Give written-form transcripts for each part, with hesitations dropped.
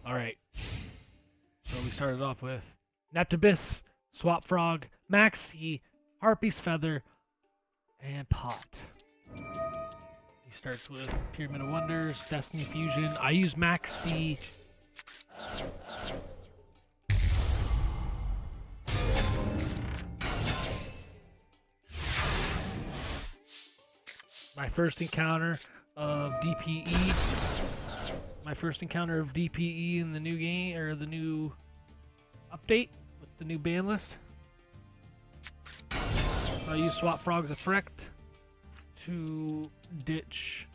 Alright. So we started off with Neptibus, Swap Frog, Maxi, Harpy's Feather, and Pot. He starts with Pyramid of Wonders, Destiny Fusion. I use Maxi. My first encounter of DPE. My first encounter of DPE in the new game, or the new update with the new ban list. So I use Swap Frog's Effect to ditch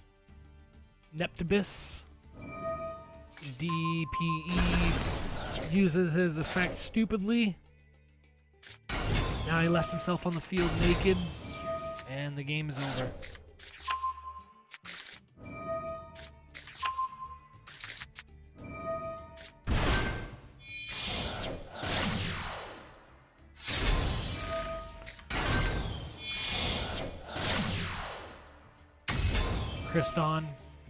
Neptibus. DPE uses his effect stupidly. Now he left himself on the field naked, and the game is over. Kriston,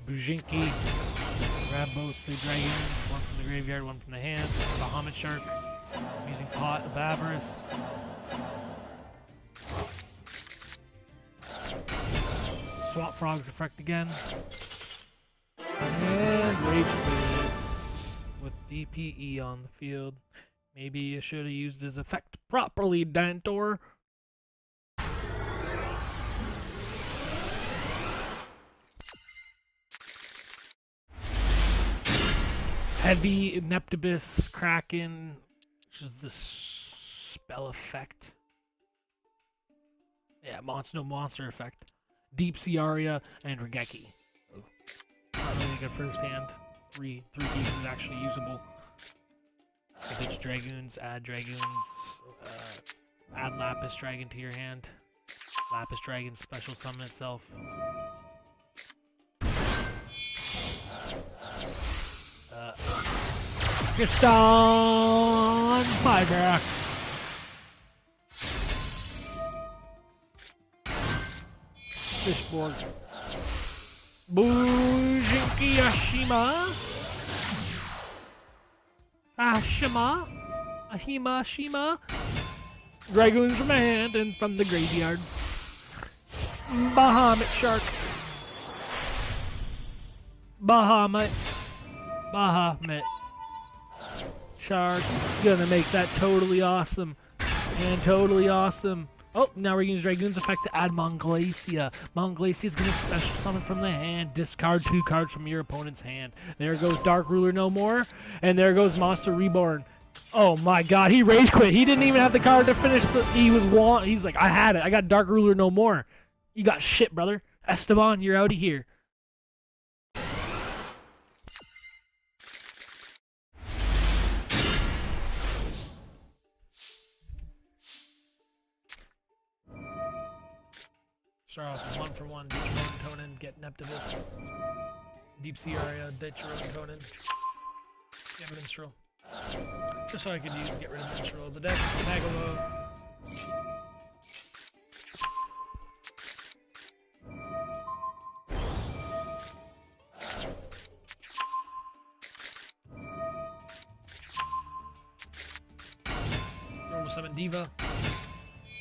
Bujinki, grab both the dragons, one from the graveyard, one from the hand. Bahamut Shark, using Pot of Avarice. Swap Frog's Effect again. And Rage Quit with DPE on the field. Maybe you should have used his effect properly, Dantor. Heavy Neptibus Kraken, which is the spell effect. Yeah, monster effect. Deep Sea Aria and Regeki. Oh, not really good first hand. Three pieces actually usable. Ditch Dragoons, add Lapis Dragon to your hand. Lapis Dragon special summon itself. Kriston Halqifibrax. Fishboard. Bujinki Ashima. Dragoons from my hand and from the graveyard. Bahamut Shark. Bahamut Shark. Gonna make that totally awesome. And totally awesome. Oh, now we're using Dragoon's effect to add Monglacia. Monglacia is going to special summon from the hand. Discard 2 cards from your opponent's hand. There goes Dark Ruler no more. And there goes Monster Reborn. Oh my god, he rage quit. He didn't even have the card to finish the... He's like, I had it. I got Dark Ruler no more. You got shit, brother. Esteban, you're out of here. Start off with 1-for-1, ditch Rotonin, get Neptibus. Deep Sea Aria, ditch Rotonin. Get Minstrel. Just so I could use get rid of Minstrel. The deck, Tagalo. Normal Summon Diva.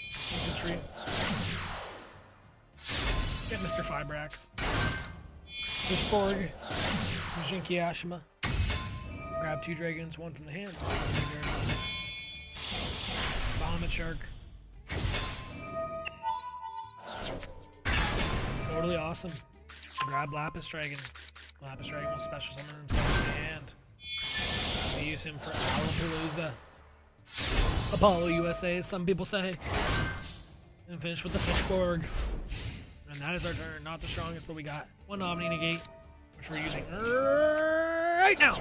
Infantry. Get Mr. Fibrax. Fishborg. Bujinki Ashima. Grab 2 dragons, 1 from the hand. Bahamut Shark. Totally awesome. Grab Lapis Dragon. Lapis Dragon will special summon himself in the hand. We use him for Alapalooza. Apollo USA, as some people say. And finish with the Fishborg. And that is our turn. Not the strongest, but we got 1 Omni Negate, which we're using right now.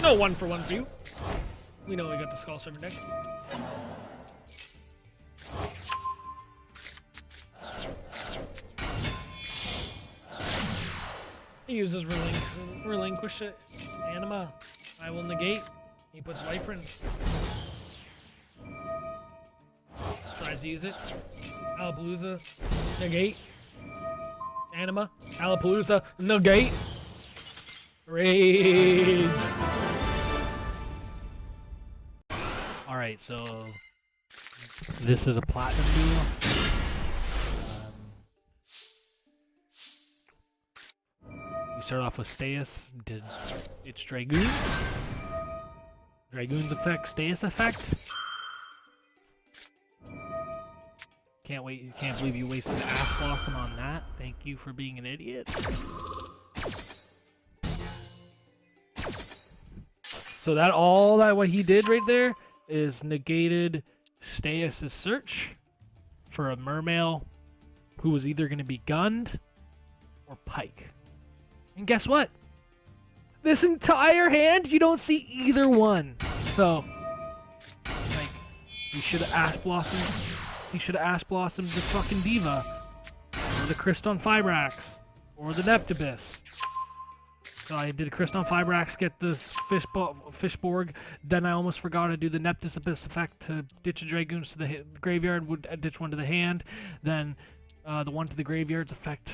No 1-for-1 for you. We know we got the Skull Servant deck. He uses Relinquish it. Anima. I will negate. He puts Wyvern. Tries to use it. Alapalooza. Negate. Anima. Alapalooza. Negate. Rage! Alright, so this is a platinum duel. We start off with Staeus. It's Dragoon. Dragoon's effect, Staeus effect. Can't believe you wasted Ash Blossom on that. Thank you for being an idiot. So what he did right there is negated Staeus' search for a Mermail who was either going to be gunned or Pike. And guess what? This entire hand, you don't see either one. So, like, you should have Ash Blossomed. He should have Ash Blossomed the fucking Diva, or the Halqifibrax, or the Neptibus. So I did a Halqifibrax, get the Fishborg, then I almost forgot to do the Neptibus effect to ditch the Dragoons to the graveyard, would ditch one to the hand, then the one to the graveyard's effect.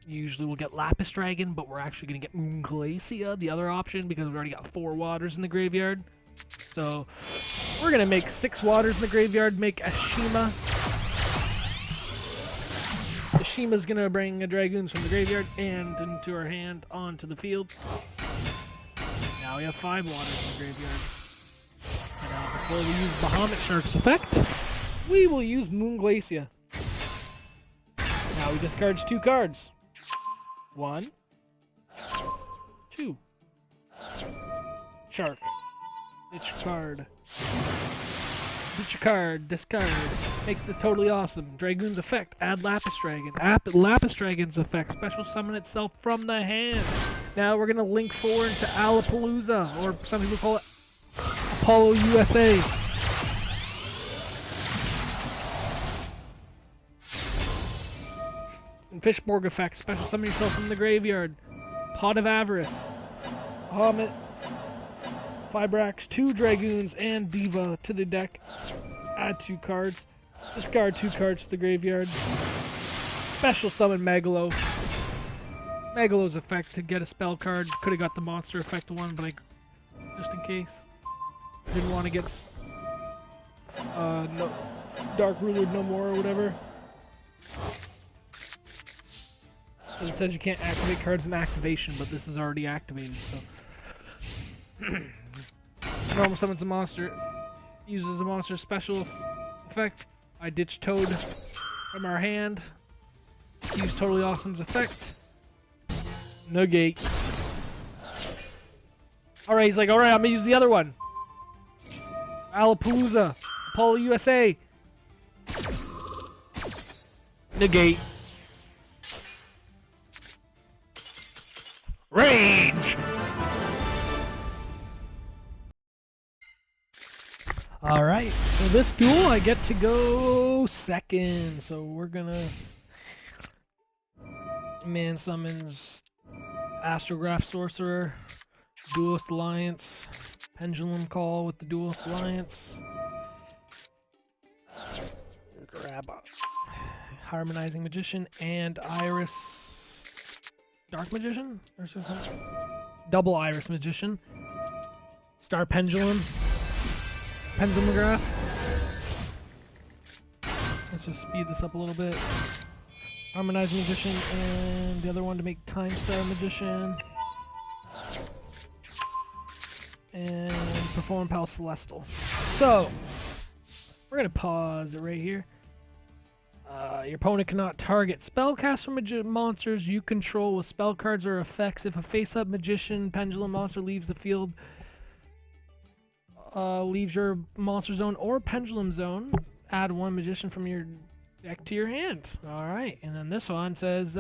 Usually we'll get Lapis Dragon, but we're actually going to get Moonglacia, the other option, because we've already got 4 waters in the graveyard. So we're going to make 6 waters in the graveyard, make Ashima. Ashima's going to bring Dragoons from the graveyard and into our hand onto the field. Now we have 5 waters in the graveyard. And now before we use Bahamut Shark's effect, we will use Moonglacia. Now he discards 2 cards. 1, 2. Shark. Ditch card. Ditch a card. Discard. Makes it totally awesome. Dragoon's effect. Add Lapis Dragon. Lapis Dragon's effect. Special summon itself from the hand. Now we're gonna link forward to Alapalooza, or some people call it Apollo USA. Fishborg effect, special summon yourself from the graveyard. Pot of Avarice. Bahamut. Fibrax, 2 Dragoons, and Diva to the deck. Add 2 cards. Discard 2 cards to the graveyard. Special summon Megalo. Megalo's effect to get a spell card. Could have got the monster effect one, but just in case. Didn't want to get no, Dark Ruler no more or whatever. It says you can't activate cards in activation, but this is already activated, so. Normal summons a monster. Uses a monster special effect. I ditch Toad from our hand. Use Totally Awesome's effect. Negate. Alright, he's like, alright, I'm gonna use the other one. Alapalooza. Apollo USA. Negate. Rage! Alright, so this duel I get to go second, so we're gonna... Man summons Astrograph Sorcerer, Duelist Alliance, Pendulum Call with the Duelist Alliance. Grab a Harmonizing Magician and Iris... Dark Magician? Or something? Double Iris Magician. Star Pendulum. Pendulum Graph. Let's just speed this up a little bit. Harmonizing Magician and the other one to make Time Star Magician. And Perform Pal Celestial. So, we're going to pause it right here. Your opponent cannot target spellcaster monsters you control with spell cards or effects. If a face-up magician pendulum monster leaves the field, leaves your monster zone or pendulum zone, add 1 magician from your deck to your hand. Alright, and then this one says,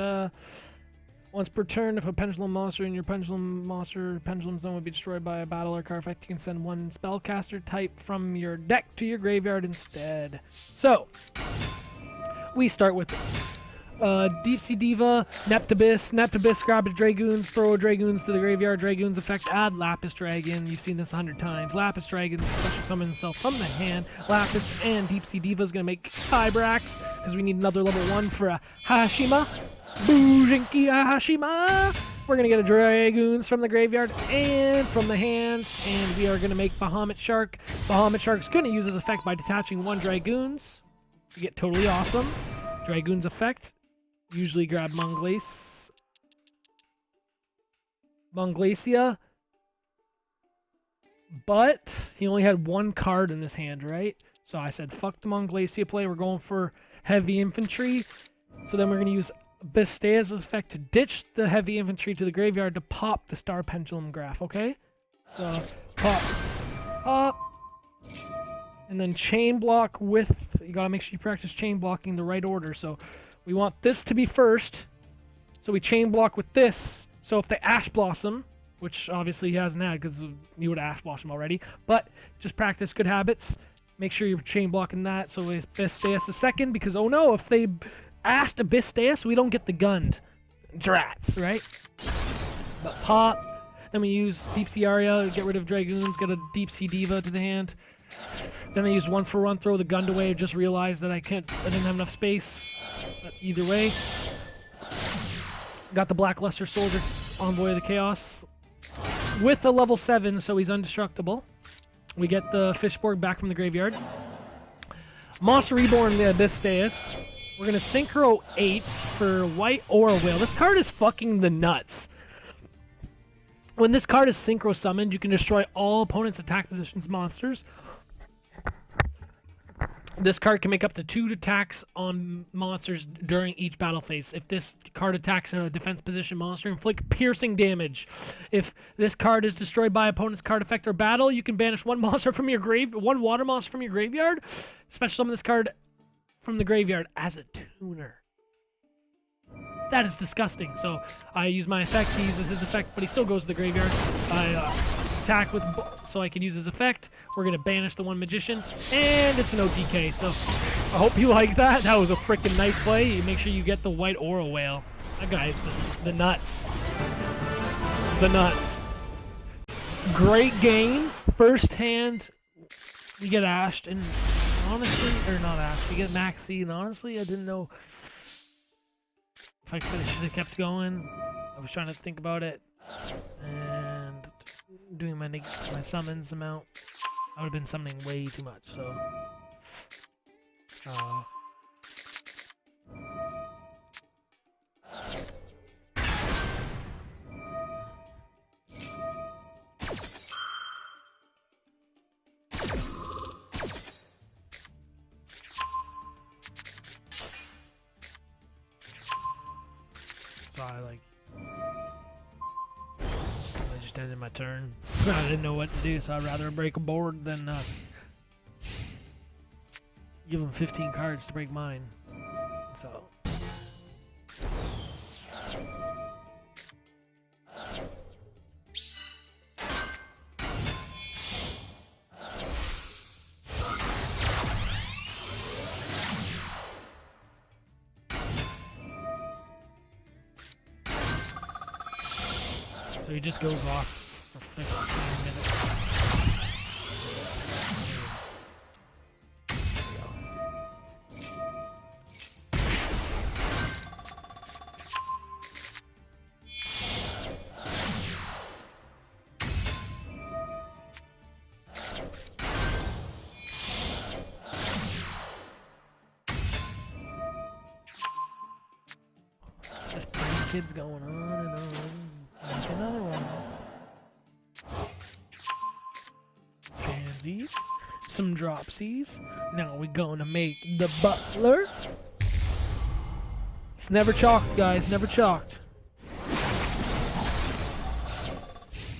once per turn, if a pendulum monster in your pendulum zone would be destroyed by a battle or card effect, you can send 1 spellcaster type from your deck to your graveyard instead. So, we start with Deep Sea Diva, Neptibus, grab a Dragoons, throw a Dragoons to the graveyard, Dragoons effect, add Lapis Dragon, you've seen this 100 times, Lapis Dragon, special summon himself from the hand, Lapis and Deep Sea Diva is going to make Fibrax, because we need another level 1 for a Hashima, Boojinki Hashima, We're going to get a Dragoons from the graveyard and from the hand, and we are going to make Bahamut Shark. Bahamut Shark's going to use his effect by detaching 1 Dragoons. You get totally awesome. Dragoons effect. Usually grab Monglacia. But he only had 1 card in his hand, right? So I said, fuck the Monglacia play. We're going for heavy infantry. So then we're going to use Bistaea's effect to ditch the heavy infantry to the graveyard to pop the Star Pendulum Graph, okay? So, pop, and then chain block with, you gotta make sure you practice chain blocking the right order. So we want this to be first, so we chain block with this. So if they Ash Blossom, which obviously he hasn't had because you would Ash Blossom already, but just practice good habits. Make sure you're chain blocking that, so it's Bistaeus the second, because oh no, if they Ash to Bistaeus, we don't get the gunned. Drats, right? But pop. Then we use Deep Sea Aria to get rid of Dragoons, get a Deep Sea Diva to the hand. Then I use 1-for-1, throw the gun away, just realized that I didn't have enough space. But either way. Got the Blackluster Soldier, Envoy of the Chaos. With a level 7, so he's indestructible. We get the Fishborg back from the graveyard. Monster Reborn, the Bistaeus. We're going to Synchro 8 for White Aura Whale. This card is fucking the nuts. When this card is Synchro summoned, you can destroy all opponent's attack positions monsters. This card can make up to 2 attacks on monsters during each battle phase. If this card attacks a defense position monster, inflict piercing damage. If this card is destroyed by opponent's card effect or battle, you can banish 1 monster from your one water monster from your graveyard. Special summon this card from the graveyard as a tuner. That is disgusting. So I use my effect, he uses his effect, but he still goes to the graveyard. I attack with, so I can use his effect. We're gonna banish the 1 magician, and it's an OTK. So I hope you like that. That was a freaking nice play. Make sure you get the White Aura Whale. That guy's the nuts. The nuts. Great game. First hand, we get ashed, and honestly, or not ashed, we get maxi, and honestly, I didn't know if I should have kept going. I was trying to think about it, and doing my summons amount, I would have been summoning way too much, so I just ended my turn. I didn't know what to do, so I'd rather break a board than give them 15 cards to break mine. So he just goes off for 15 minutes. Just pretty kids going on and on. Another one. Candies. Some dropsies. Now we're gonna make the butler. It's never chalked, guys. Never chalked.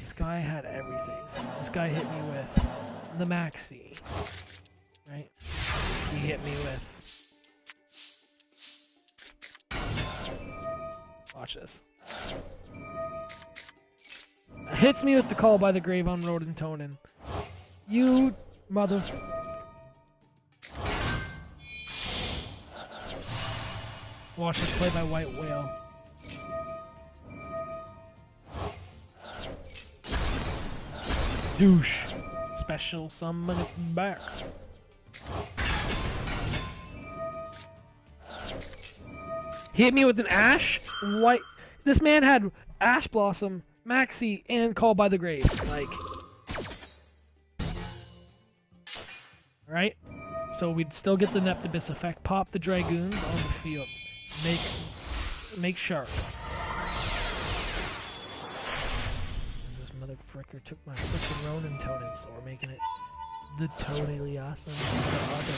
This guy had everything. This guy hit me with the maxi. Right? He hit me with. Watch this. Hits me with the Call by the Grave on Rodentonen. You mother... Watch this play by White Whale. Douche. Special summon it back. Hit me with an Ash? White... This man had Ash Blossom, Maxi, and Call by the Grave. Like, right? So we'd still get the Neptibus effect. Pop the Dragoons on the field. Make sharp. This mother fricker took my freaking Ronin totem, so we're making it the totally awesome other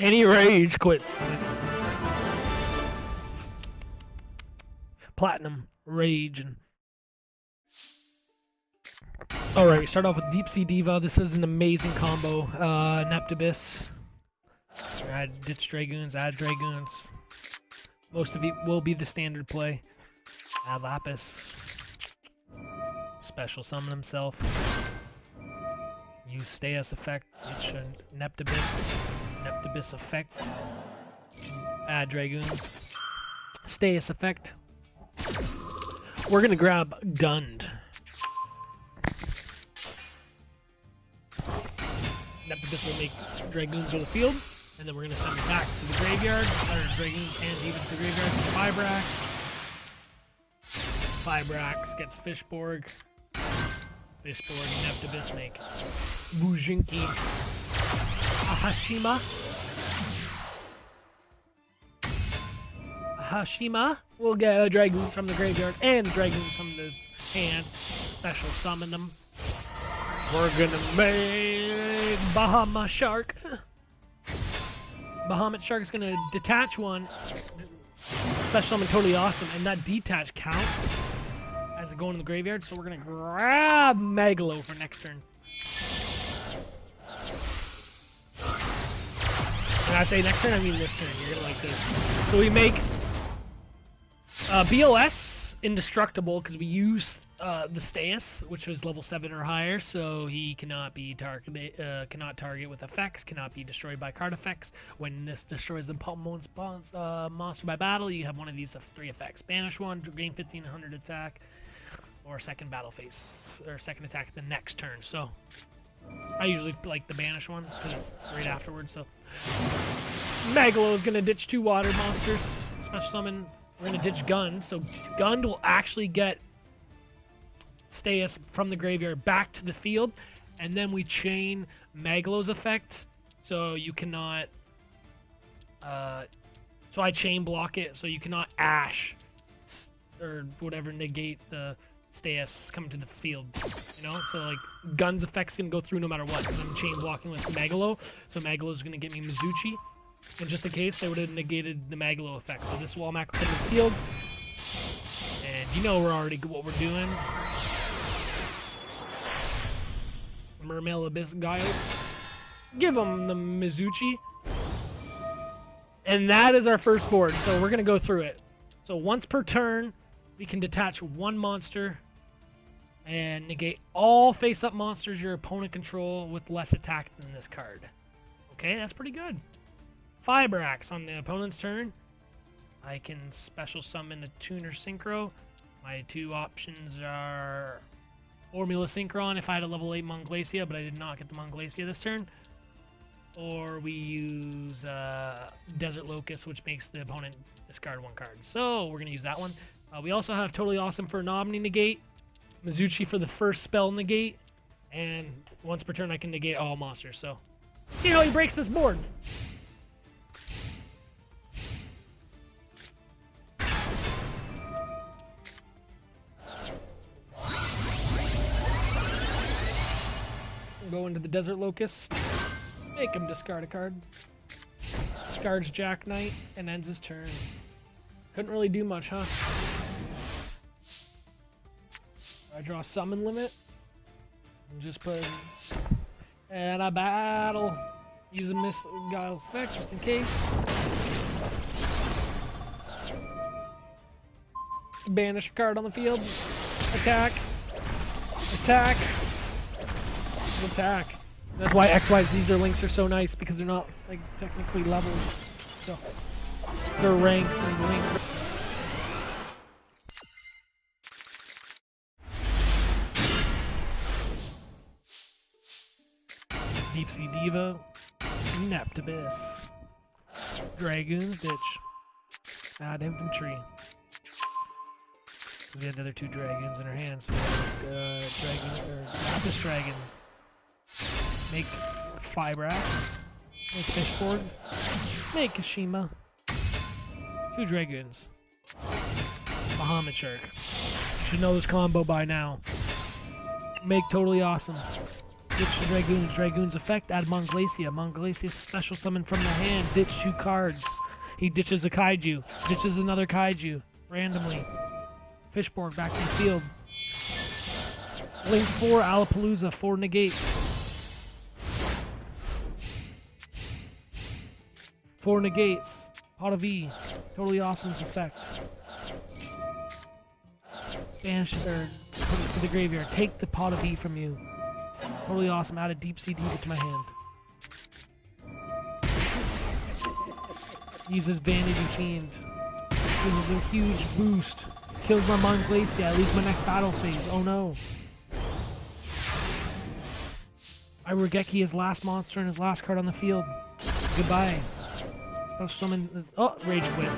way. Any rage quits. Platinum, rage, and alright, we start off with Deep Sea Diva. This is an amazing combo. Neptibus. Add Ditch Dragoons, add Dragoons. Most of it will be the standard play. Add Lapis. Special summon himself. Use Status effect. Ditch Neptibus. Neptibus effect. Add Dragoons. Status effect. We're gonna grab Gund. Neptibus will make Dragoons go to the field, and then we're gonna send it back to the graveyard. Or Dragoons and even to the graveyard. Fibrax. Fibrax gets Fishborg. Fishborg and Neptibus make Bujinki. Hashima. Hashima will get a Dragoon from the graveyard and Dragoons from the hand. Special summon them. We're gonna make Bahamut Shark. Bahamut Shark is gonna detach one. Special summon totally awesome, and that detach counts as it going in the graveyard. So we're gonna grab Megalo for next turn. When I say next turn, I mean this turn. You're gonna like this. So we make BOS indestructible because we use the Status, which was level 7 or higher, so he cannot be target with effects, cannot be destroyed by card effects. When this destroys the monster by battle, you have one of these 3 effects: banish one, gain 1500 attack, or second battle phase, or second attack the next turn. So I usually like the banish one because it's right afterwards. So Megalo is gonna ditch 2 water monsters, special summon. We're gonna ditch Gund, so Gund will actually get Status from the graveyard back to the field, and then we chain Megalo's effect, so you cannot. So I chain block it, so you cannot Ash or whatever negate the Status coming to the field. You know, so like Gund's effect's gonna go through no matter what, because I'm chain blocking with Megalo, so Megalo's gonna get me Mizuchi. And just in case, they would have negated the Megalo effect. So this Wallmac will come to the field. And you know we're already what we're doing. Mermail Abyss Guile. Give him the Mizuchi. And that is our first board. So we're going to go through it. So once per turn, we can detach 1 monster and negate all face-up monsters your opponent control with less attack than this card. Okay, that's pretty good. Fibrax on the opponent's turn. I can special summon a Tuner Synchro. My 2 options are Formula Synchron if I had a level 8 Monglacia, but I did not get the Monglacia this turn. Or we use Desert Locust, which makes the opponent discard 1 card. So we're going to use that one. We also have Totally Awesome for an Omni Negate, Mizuchi for the first spell negate, and once per turn I can negate all monsters. So see how he breaks this board. Go into the Desert Locust, make him discard a card, discards Jack Knight, and ends his turn. Couldn't really do much, huh? I draw Summon Limit, and just put and a battle. Use a Miss Guile's effect just in case. Banish a card on the field. Attack. Attack. Attack. That's why XYZ links are so nice, because they're not like technically levels. So they're ranks and links. Deep Sea Diva, Neptibus, Dragoon's Ditch, Add infantry. We had the other 2 dragons in our hands. Dragon or Lapis Dragon. Make Fibrax. Make Fishborg. Make Kashima. 2 dragons. Bahamut Shark. Should know this combo by now. Make totally awesome. Ditch the Dragoons. Dragoons effect. Add Monglacia. Monglacia special summon from the hand. Ditch 2 cards. He ditches a Kaiju. Ditches another Kaiju. Randomly. Fishborg back to the field. Link 4, Alapalooza, 4 negate. 4 negates. Pot of E. Totally awesome's effect. Banish or put it to the graveyard. Take the pot of E from you. Totally awesome. Add a Deep Sea Diva to my hand. Uses Vanity Fiend. Uses a huge boost. Kills my Monglacia. I lose my next battle phase. Oh no. I Regeki his last monster and his last card on the field. Goodbye. I'll summon. Oh, Rage Quit.